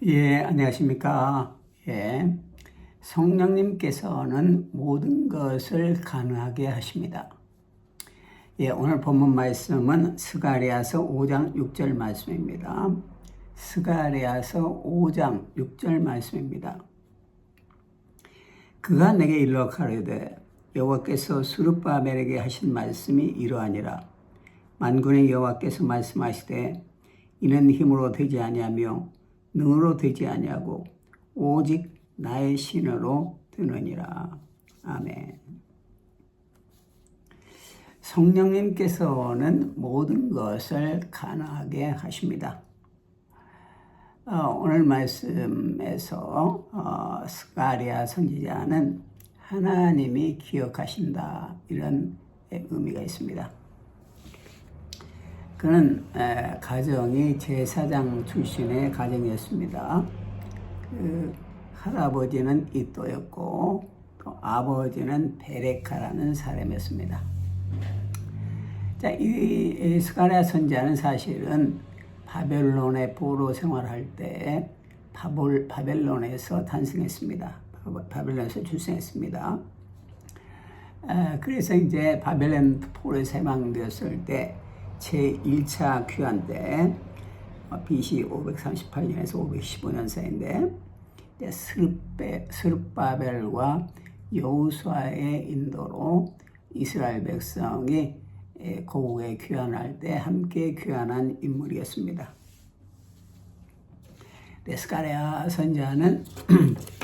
예, 안녕하십니까. 예, 성령님께서는 모든 것을 가능하게 하십니다. 예, 오늘 본문 말씀은 스가랴서 5장 6절 말씀입니다. 스가랴서 5장 6절 말씀입니다. 그가 내게 일러 가로되 여호와께서 스룹바벨에게 하신 말씀이 이러하니라. 만군의 여호와께서 말씀하시되 이는 힘으로 되지 아니하며 능으로 되지 아니하고 오직 나의 신으로 되느니라. 아멘. 성령님께서는 모든 것을 가능하게 하십니다. 오늘 말씀에서 스가랴 선지자는 하나님이 기억하신다 이런 의미가 있습니다. 그는 가정이 제사장 출신의 가정이었습니다. 그 할아버지는 이또였고 또 아버지는 베레카라는 사람이었습니다. 자, 이 스가랴 선지자는 사실은 바벨론의 포로 생활할 때 바벨론에서 탄생했습니다. 바벨론에서 출생했습니다. 그래서 이제 바벨론 포로에 사망되었을 때 제1차 귀환 때 BC 538년에서 515년 사이인데 스룹바벨과 여호수아의 인도로 이스라엘 백성이 고국에 귀환할 때 함께 귀환한 인물이었습니다. 스가랴 선지자는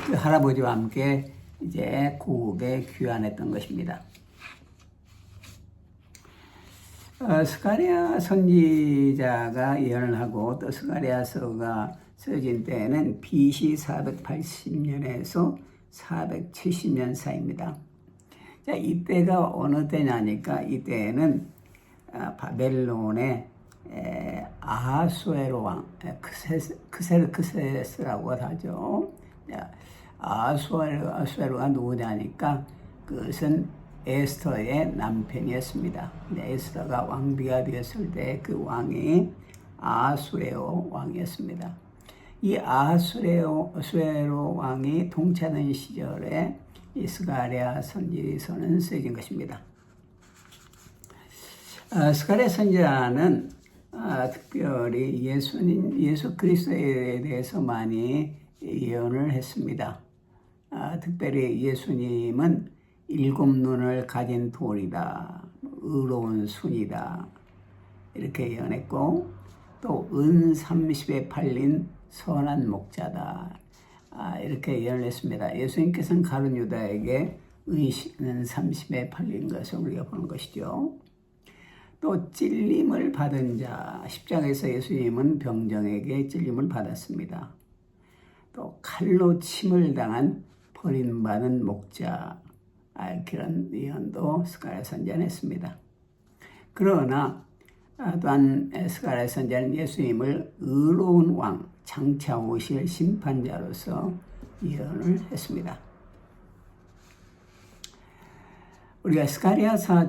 그 할아버지와 함께 이제 고국에 귀환했던 것입니다. 스가랴 선지자가 예언을 하고 또 스가랴서가 써진 때는 BC 480년에서 470년 사이입니다. 자, 이때가 어느 때냐니까 이때는 바벨론의 아하수에로 왕 크세스라고 하죠. 아하수에로가 누구냐니까 그것은 에스더의 남편이었습니다. 에스더가 왕비가 되었을 때 그 왕이 아하수에로 왕이었습니다. 이 아하수에로 왕이 통치하던 시절에 이 스가랴 선지서는 쓰여진 것입니다. 스가랴 선지자는 특별히 예수 그리스도에 대해서 많이 예언을 했습니다. 특별히 예수님은 7 눈을 가진 돌이다, 의로운 순이다 이렇게 예언했고 또 은 30에 팔린 선한 목자다 이렇게 예언을 했습니다. 예수님께서는 가룟 유다에게 은 30에 팔린 것을 우리가 보는 것이죠. 또 찔림을 받은 자, 십자가에서 예수님은 병정에게 찔림을 받았습니다. 또 칼로 침을 당한 버림받은 목자 그런 예언도 스가랴 선지자는 했습니다. 그러나 또한 스가랴 선지자는 예수님을 의로운 왕, 장차 오실 심판자로서 예언을 했습니다. 우리가 스가랴서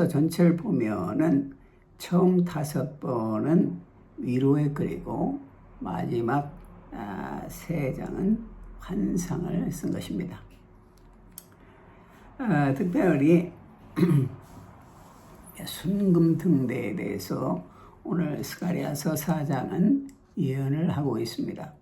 전체를 보면은 처음 5번은 위로의 글이고 마지막 3장은 환상을 쓴 것입니다. 특별히 순금등대에 대해서 오늘 스가랴서 4장은 예언을 하고 있습니다.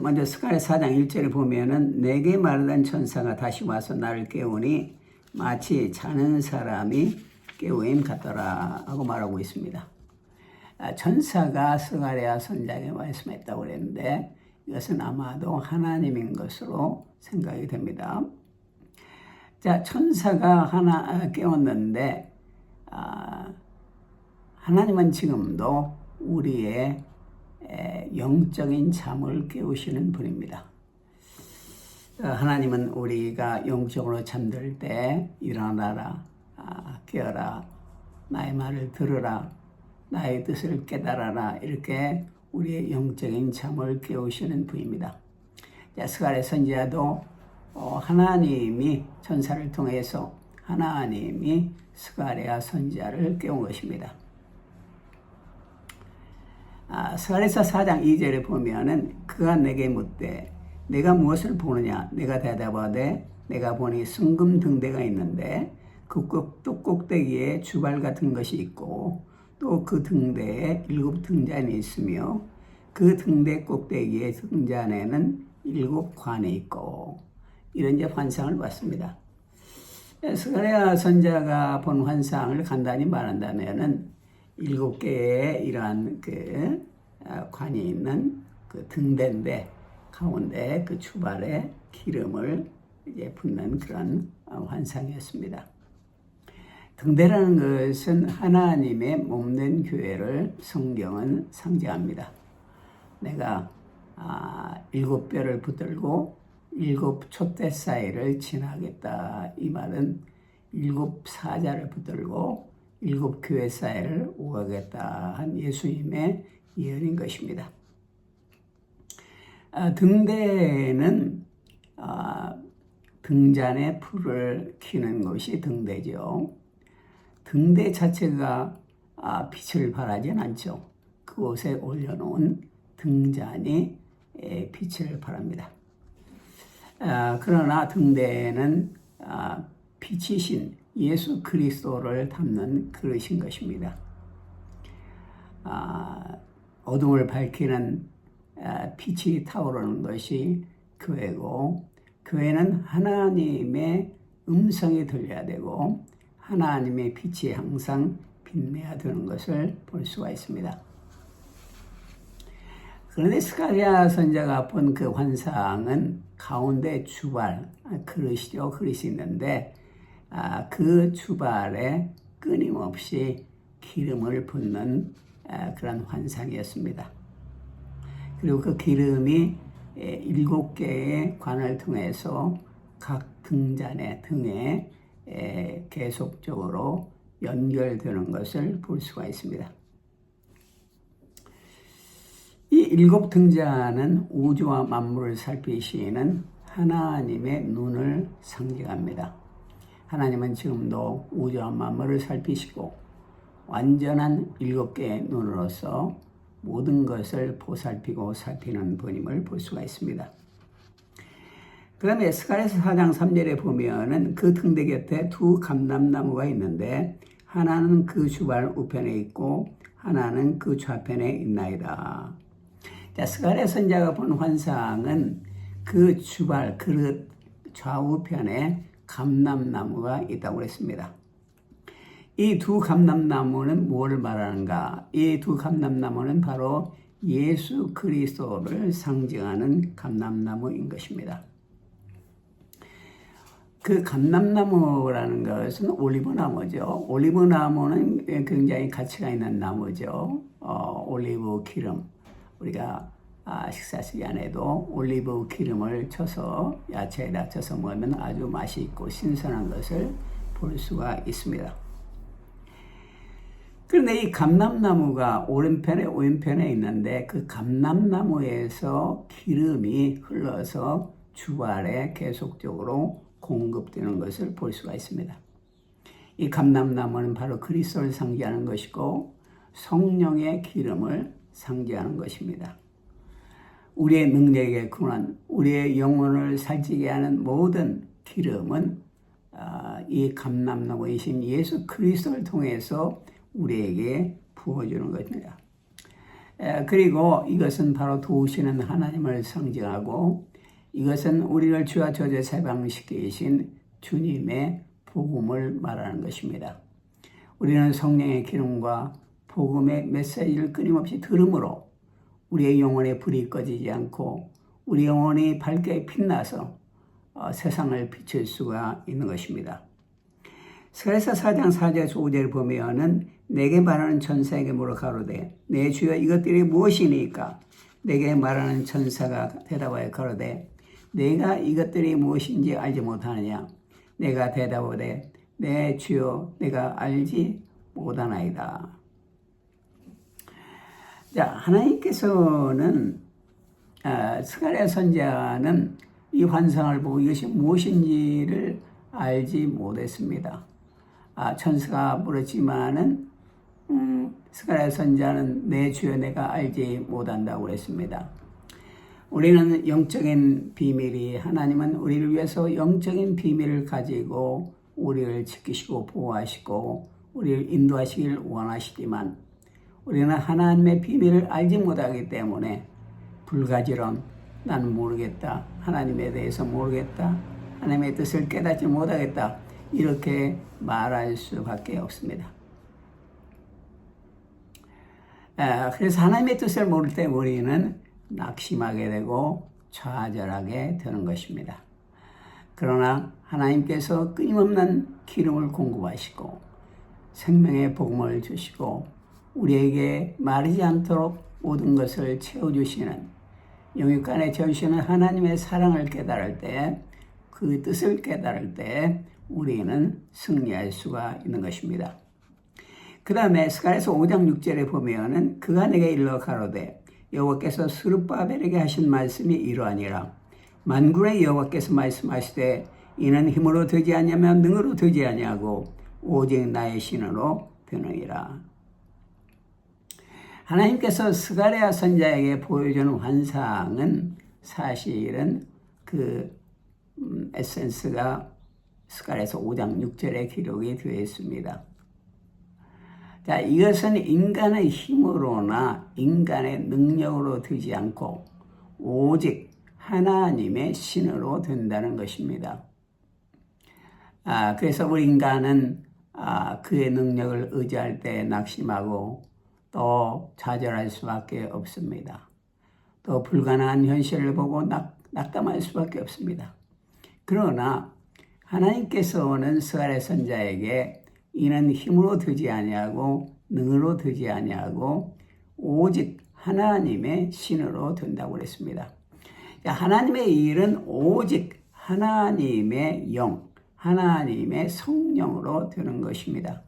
먼저 스가랴 4장 1절을 보면은 내게 말하던 천사가 다시 와서 나를 깨우니 마치 자는 사람이 깨우임 같더라 하고 말하고 있습니다. 천사가 스가랴 선지자에게 말씀했다고 그랬는데 이것은 아마도 하나님인 것으로 생각이 됩니다. 자, 천사가 깨웠는데 하나님은 지금도 우리의 영적인 잠을 깨우시는 분입니다. 하나님은 우리가 영적으로 잠들 때 일어나라, 깨어라, 나의 말을 들으라, 나의 뜻을 깨달아라 이렇게 우리의 영적인 잠을 깨우시는 분입니다. 스가랴 선지자도 하나님이 천사를 통해서 하나님이 스가랴 선지자를 깨운 것입니다. 스가랴서 4장 2절에 보면은 그가 내게 묻되 내가 무엇을 보느냐? 내가 대답하되 내가 보니 순금 등대가 있는데 그 꼭대기에 주발 같은 것이 있고 또 그 등대에 7 등잔이 있으며 그 등대 꼭대기에 등잔에는 7 관이 있고 이런 이제 환상을 봤습니다. 스가랴 선지자가 본 환상을 간단히 말한다면은 7개의 이러한 관이 있는 그 등대인데 가운데 그 주발에 기름을 이제 붓는 그런 환상이었습니다. 등대라는 것은 하나님의 몸된 교회를 성경은 상징합니다. 내가 7뼈를 붙들고 7 촛대 사이를 지나겠다. 이 말은 7 사자를 붙들고 7 교회 사이를 오가겠다 한 예수님의 예언인 것입니다. 등대는 등잔에 불을 켜는 것이 등대죠. 등대 자체가 빛을 발하진 않죠. 그곳에 올려놓은 등잔이 빛을 발합니다. 그러나 등대는 빛이신 예수 그리스도를 담는 그릇인 것입니다. 어둠을 밝히는 빛이 타오르는 것이 교회고, 교회는 하나님의 음성이 들려야 되고 하나님의 빛이 항상 빛내야 되는 것을 볼 수가 있습니다. 그런데 스가랴 선지자가 본 그 환상은 가운데 주발, 그릇이죠. 그릇이 있는데 그 주발에 끊임없이 기름을 붓는 그런 환상이었습니다. 그리고 그 기름이 7개의 관을 통해서 각 등잔의 등에 계속적으로 연결되는 것을 볼 수가 있습니다. 이 7 등잔은 우주와 만물을 살피시는 하나님의 눈을 상징합니다. 하나님은 지금도 우주와 만물을 살피시고 완전한 7개의 눈으로서 모든 것을 보살피고 살피는 분임을 볼 수가 있습니다. 그 다음에 스가랴서 4장 3절에 보면은 그 등대 곁에 2 감람나무가 있는데 하나는 그 주발 우편에 있고 하나는 그 좌편에 있나이다. 자, 스가랴 선지자가 본 환상은 그 주발 그릇 좌우편에 감람나무가 있다고 했습니다. 이 2 감람나무는 무엇을 말하는가? 이 2 감람나무는 바로 예수 그리스도를 상징하는 감람나무인 것입니다. 그 감람나무라는 것은 올리브나무죠. 올리브나무는 굉장히 가치가 있는 나무죠. 올리브 기름. 우리가 식사 시간에도 올리브 기름을 쳐서 야채에다 쳐서 먹으면 아주 맛이 있고 신선한 것을 볼 수가 있습니다. 그런데 이 감람나무가 오른편에 왼편에 있는데 그 감람나무에서 기름이 흘러서 주발에 계속적으로 공급되는 것을 볼 수가 있습니다. 이 감람나무는 바로 그리스도를 상징하는 것이고 성령의 기름을 상징하는 것입니다. 우리의 능력의 근원, 우리의 영혼을 살찌게 하는 모든 기름은 이 감람나무이신 예수 그리스도를 통해서 우리에게 부어주는 것입니다. 그리고 이것은 바로 도우시는 하나님을 상징하고 이것은 우리를 주와 저주에 해방시키신 주님의 복음을 말하는 것입니다. 우리는 성령의 기름과 복음의 메시지를 끊임없이 들음으로 우리의 영혼의 불이 꺼지지 않고 우리 영혼이 밝게 빛나서 세상을 비출 수가 있는 것입니다. 스가랴서 4장 4절에서 5절을 보면은 내게 말하는 천사에게 물어 가로되 내 주여 이것들이 무엇이니까? 내게 말하는 천사가 대답하여 가로되 내가 이것들이 무엇인지 알지 못하느냐? 내가 대답하되 내 주여 내가 알지 못하나이다. 자, 하나님께서는 스가랴 선지자는 이 환상을 보고 이것이 무엇인지를 알지 못했습니다. 천사가 물었지만은 스가랴 선지자는 내 주여 내가 알지 못한다고 그랬습니다. 우리는 영적인 비밀이 하나님은 우리를 위해서 영적인 비밀을 가지고 우리를 지키시고 보호하시고 우리를 인도하시길 원하시지만 우리는 하나님의 비밀을 알지 못하기 때문에 불가지런 나는 모르겠다. 하나님에 대해서 모르겠다. 하나님의 뜻을 깨닫지 못하겠다. 이렇게 말할 수밖에 없습니다. 그래서 하나님의 뜻을 모를 때 우리는 낙심하게 되고 좌절하게 되는 것입니다. 그러나 하나님께서 끊임없는 기름을 공급하시고 생명의 복음을 주시고 우리에게 마르지 않도록 모든 것을 채워주시는 영육간에 채우시는 하나님의 사랑을 깨달을 때, 그 뜻을 깨달을 때 우리는 승리할 수가 있는 것입니다. 그 다음에 스가랴서 5장 6절에 보면은 그가 내게 일러 가로되 여호와께서 스룹바벨에게 하신 말씀이 이러하니라. 만군의 여호와께서 말씀하시되 이는 힘으로 되지 아니하며 능으로 되지 아니하고 오직 나의 신으로 되느니라. 하나님께서 스가랴 선지자에게 보여주는 환상은 사실은 그 에센스가 스가랴서 5장 6절에 기록이 되어 있습니다. 자, 이것은 인간의 힘으로나 인간의 능력으로 되지 않고 오직 하나님의 신으로 된다는 것입니다. 그래서 우리 인간은 그의 능력을 의지할 때 낙심하고 또 좌절할 수밖에 없습니다. 또 불가능한 현실을 보고 낙담할 수밖에 없습니다. 그러나 하나님께서는 스가랴 선지자에게 이는 힘으로 되지 아니하고 능으로 되지 아니하고 오직 하나님의 신으로 된다고 그랬습니다. 하나님의 일은 오직 하나님의 영, 하나님의 성령으로 되는 것입니다.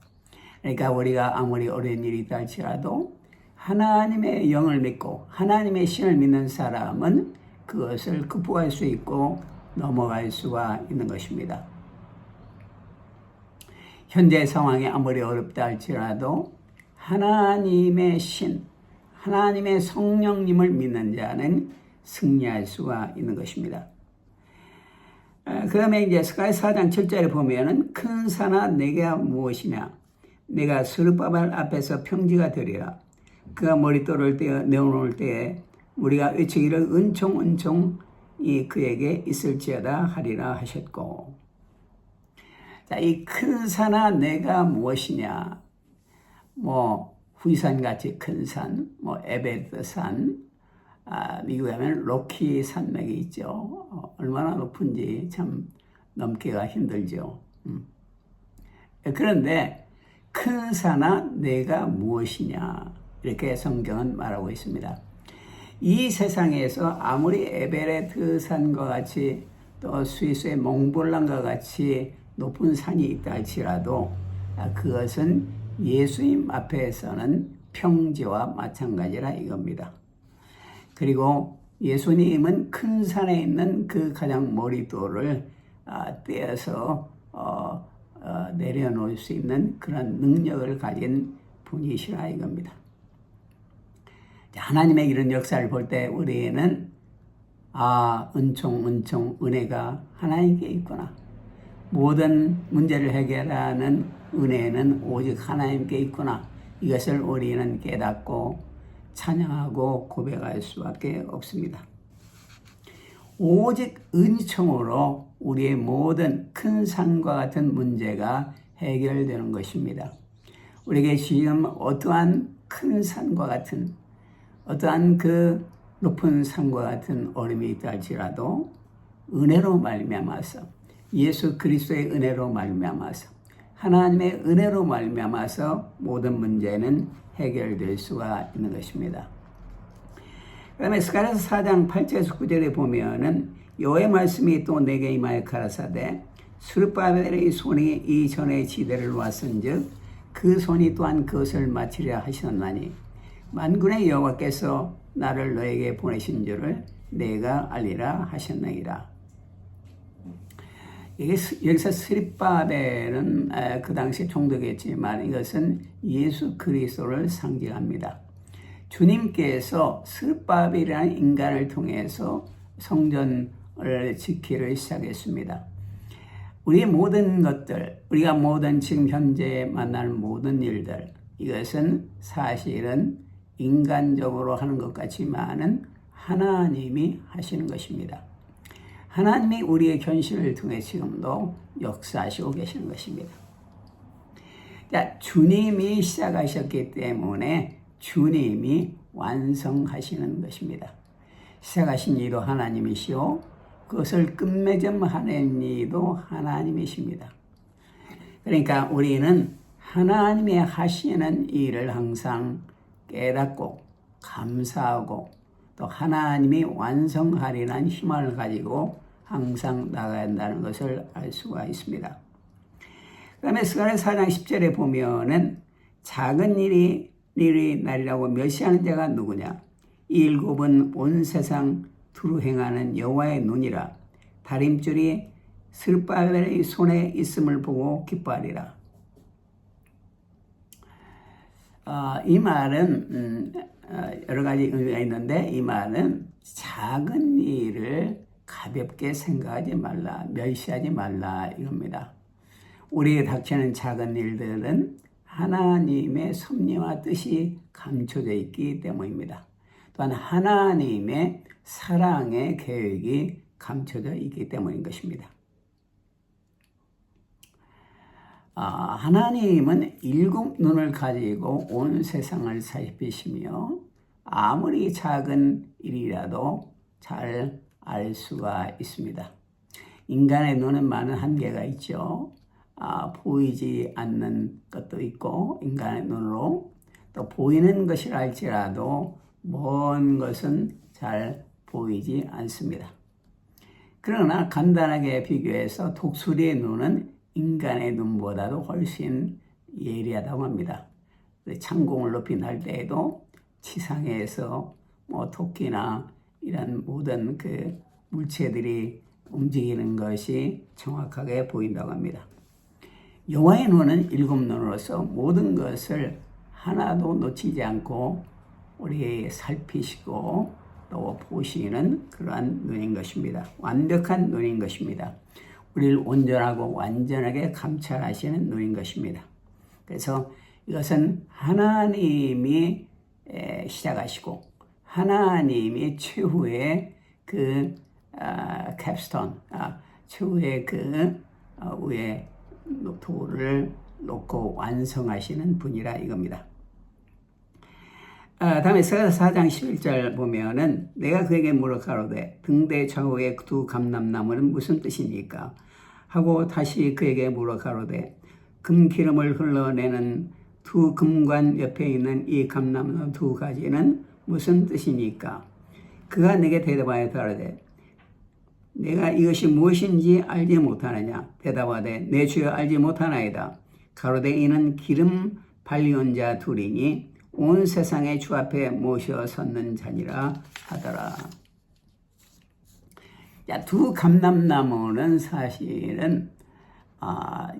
그러니까 우리가 아무리 어려운 일이 있다 할지라도 하나님의 영을 믿고 하나님의 신을 믿는 사람은 그것을 극복할 수 있고 넘어갈 수가 있는 것입니다. 현재 상황이 아무리 어렵다 할지라도 하나님의 신, 하나님의 성령님을 믿는 자는 승리할 수가 있는 것입니다. 그 다음에 이제 스가랴 4장 7절에 보면은 큰 산아 내가 무엇이냐 내가 스룹바벨 앞에서 평지가 되리라. 그가 머릿돌을 떼어 내어놓을 때에 우리가 외치기를 은총이 그에게 있을지어다 하리라 하셨고. 자, 이 큰 산아 내가 무엇이냐? 후이산같이 큰 산, 에베레스트 산, 미국에 가면 로키 산맥이 있죠. 얼마나 높은지 참 넘기가 힘들죠. 그런데 큰 산아 내가 무엇이냐? 이렇게 성경은 말하고 있습니다. 이 세상에서 아무리 에베레스트 산과 같이 또 스위스의 몽블랑과 같이 높은 산이 있다 할지라도 그것은 예수님 앞에서는 평지와 마찬가지라 이겁니다. 그리고 예수님은 큰 산에 있는 그 가장 머리돌을 떼어서 내려놓을 수 있는 그런 능력을 가진 분이시라 이겁니다. 하나님의 이런 역사를 볼 때 우리는 은혜가 하나님께 있구나. 모든 문제를 해결하는 은혜는 오직 하나님께 있구나. 이것을 우리는 깨닫고 찬양하고 고백할 수밖에 없습니다. 오직 은총으로 우리의 모든 큰 산과 같은 문제가 해결되는 것입니다. 우리에게 지금 어떠한 큰 산과 같은 어떠한 그 높은 산과 같은 어려움이 있다 할지라도 은혜로 말미암아서 예수 그리스도의 은혜로 말미암아서 하나님의 은혜로 말미암아서 모든 문제는 해결될 수가 있는 것입니다. 그 다음에 스가랴서 4장 8절에서 9절에 보면은 여호와의 말씀이 또 내게 임하여 가라사대 스룹바벨의 손이 이전에 지대를 놓았은즉 그 손이 또한 그것을 마치려 하셨나니 만군의 여호와께서 나를 너에게 보내신 줄을 내가 알리라 하셨나이다. 여기서 스립바벨은 그 당시 총독이었지만 이것은 예수 그리스도를 상징합니다. 주님께서 스립바벨이라는 인간을 통해서 성전을 짓기를 시작했습니다. 우리의 모든 것들, 우리가 모든 지금 현재 만나는 모든 일들, 이것은 사실은 인간적으로 하는 것 같지만은 하나님이 하시는 것입니다. 하나님이 우리의 견실을 통해 지금도 역사하시고 계시는 것입니다. 자, 주님이 시작하셨기 때문에 주님이 완성하시는 것입니다. 시작하신 이도 하나님이시오, 그것을 끝맺음하는 이도 하나님이십니다. 그러니까 우리는 하나님이 하시는 일을 항상 깨닫고 감사하고 또 하나님이 완성하리라는 희망을 가지고 항상 나가야 한다는 것을 알 수가 있습니다. 그 다음에 스가랴서 4장 10절에 보면은 작은 일이 날이라고 멸시하는 자가 누구냐? 이 일곱은 온 세상 두루 행하는 여호와의 눈이라. 다림줄이 스룹바벨의 손에 있음을 보고 기뻐하리라. 이 말은 여러 가지 의미가 있는데, 이 말은 작은 일을 가볍게 생각하지 말라, 멸시하지 말라 이겁니다. 우리에게 닥치는 작은 일들은 하나님의 섭리와 뜻이 감춰져 있기 때문입니다. 또한 하나님의 사랑의 계획이 감춰져 있기 때문인 것입니다. 하나님은 일곱 눈을 가지고 온 세상을 살피시며 아무리 작은 일이라도 잘 알 수가 있습니다. 인간의 눈은 많은 한계가 있죠. 보이지 않는 것도 있고, 인간의 눈으로 또 보이는 것이라 할지라도 먼 것은 잘 보이지 않습니다. 그러나 간단하게 비교해서 독수리의 눈은 인간의 눈보다도 훨씬 예리하다고 합니다. 창공을 높이 날 때에도 지상에서 토끼나 이런 모든 그 물체들이 움직이는 것이 정확하게 보인다고 합니다. 여호와의 눈은 일곱 눈으로서 모든 것을 하나도 놓치지 않고 우리 살피시고 또 보시는 그러한 눈인 것입니다. 완벽한 눈인 것입니다. 우리를 온전하고 완전하게 감찰하시는 눈인 것입니다. 그래서 이것은 하나님이 시작하시고 하나님이 최후의 그 캡스톤, 최후의 그 위에 돌을 놓고 완성하시는 분이라 이겁니다. 다음에 스가랴서 4장 11절 보면은 내가 그에게 물어 가로되 등대 좌우의 두 감람나무는 무슨 뜻입니까? 하고 다시 그에게 물어 가로되 금기름을 흘러내는 두 금관 옆에 있는 이 감람나무 두 가지는 무슨 뜻입니까? 그가 내게 대답하여 가로되 내가 이것이 무엇인지 알지 못하느냐? 대답하되 내 주여 알지 못하나이다. 가로되 이는 기름 발리온 자 둘이니 온 세상의 주 앞에 모셔 섰는 자니라 하더라. 두 감람나무는 사실은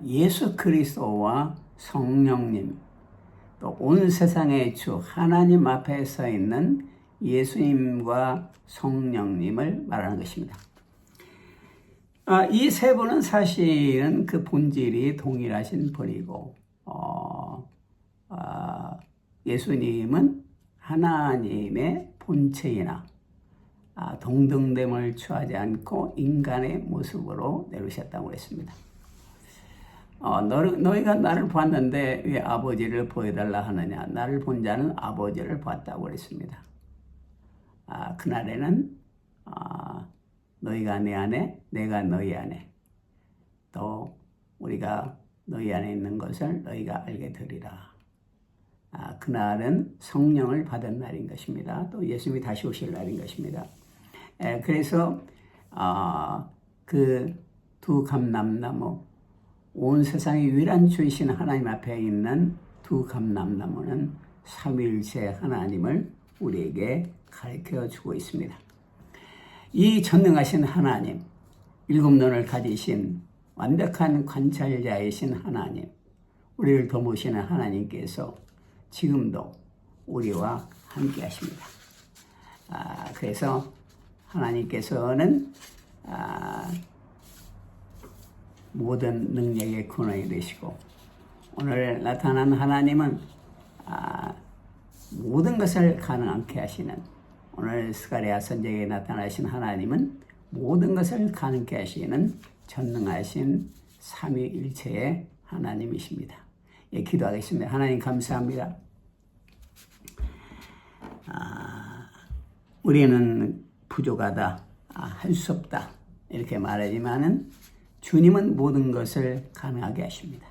예수 그리스도와 성령님, 또 온 세상의 주 하나님 앞에 서 있는 예수님과 성령님을 말하는 것입니다. 이 세 분은 사실은 그 본질이 동일하신 분이고, 예수님은 하나님의 본체이나 동등됨을 취하지 않고 인간의 모습으로 내려오셨다고 했습니다. 너희가 나를 봤는데 왜 아버지를 보여달라 하느냐? 나를 본 자는 아버지를 봤다고 했습니다. 그날에는 너희가 내 안에, 내가 너희 안에, 또 우리가 너희 안에 있는 것을 너희가 알게 되리라. 그날은 성령을 받은 날인 것입니다. 또 예수님이 다시 오실 날인 것입니다. 그래서 그 두 감람나무, 온 세상의 유일한 주이신 하나님 앞에 있는 두 감람나무는 삼위일체 하나님을 우리에게 가르쳐 주고 있습니다. 이 전능하신 하나님, 일곱 눈을 가지신 완벽한 관찰자이신 하나님, 우리를 도우시는 하나님께서 지금도 우리와 함께 하십니다. 그래서 하나님께서는 모든 능력의 근원이 되시고, 오늘 나타난 하나님은 모든 것을 가능하게 하시는, 오늘 스가랴 선지자에게 나타나신 하나님은 모든 것을 가능케 하시는 전능하신 삼위일체의 하나님이십니다. 예, 기도하겠습니다. 하나님 감사합니다. 우리는 부족하다, 할 수 없다 이렇게 말하지만은 주님은 모든 것을 가능하게 하십니다.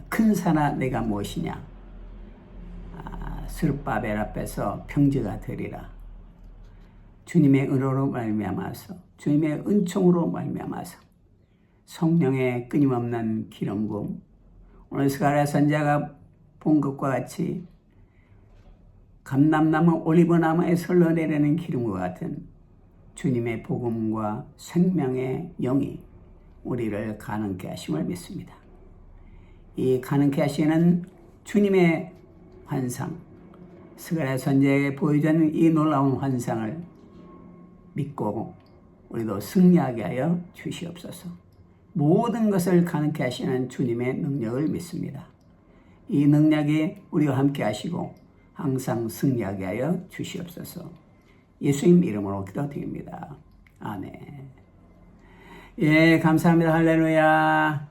큰 산아 내가 무엇이냐, 스룹바벨 앞에서 평지가 되리라. 주님의 은혜로 말미암아서, 주님의 은총으로 말미암아서, 성령의 끊임없는 기름 부음, 오늘 스가랴 선지자가 본 것과 같이 감람나무 올리브나무에 흘러내리는 기름과 같은 주님의 복음과 생명의 영이 우리를 가능케 하심을 믿습니다. 이 가능케 하시는 주님의 환상, 스가랴 선지자에게 보여주는 이 놀라운 환상을 믿고 우리도 승리하게 하여 주시옵소서. 모든 것을 가능케 하시는 주님의 능력을 믿습니다. 이 능력이 우리와 함께 하시고 항상 승리하게 하여 주시옵소서. 예수님 이름으로 기도드립니다. 아멘. 예, 감사합니다. 할렐루야.